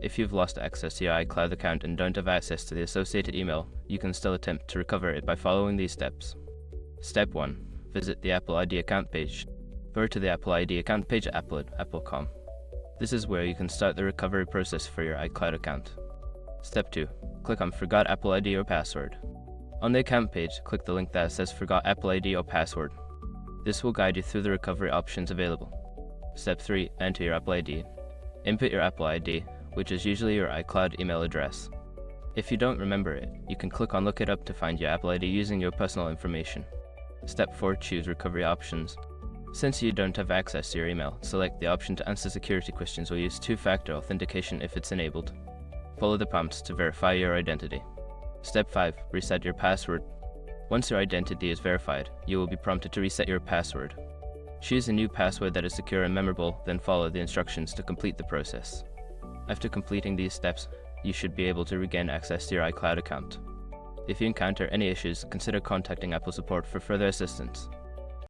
If you've lost access to your iCloud account and don't have access to the associated email, you can still attempt to recover it by following these steps. Step 1. Visit the Apple ID account page. Go to the Apple ID account page at apple.com. This is where you can start the recovery process for your iCloud account. Step 2. Click on Forgot Apple ID or Password. On the account page, click the link that says Forgot Apple ID or Password. This will guide you through the recovery options available. Step 3. Enter your Apple ID. Input your Apple ID, which is usually your iCloud email address. If you don't remember it, you can click on Look It Up to find your Apple ID using your personal information. Step 4. Choose Recovery Options. Since you don't have access to your email, select the option to answer security questions or use two-factor authentication if it's enabled. Follow the prompts to verify your identity. Step 5. Reset your password. Once your identity is verified, you will be prompted to reset your password. Choose a new password that is secure and memorable, then follow the instructions to complete the process. After completing these steps, you should be able to regain access to your iCloud account. If you encounter any issues, consider contacting Apple support for further assistance.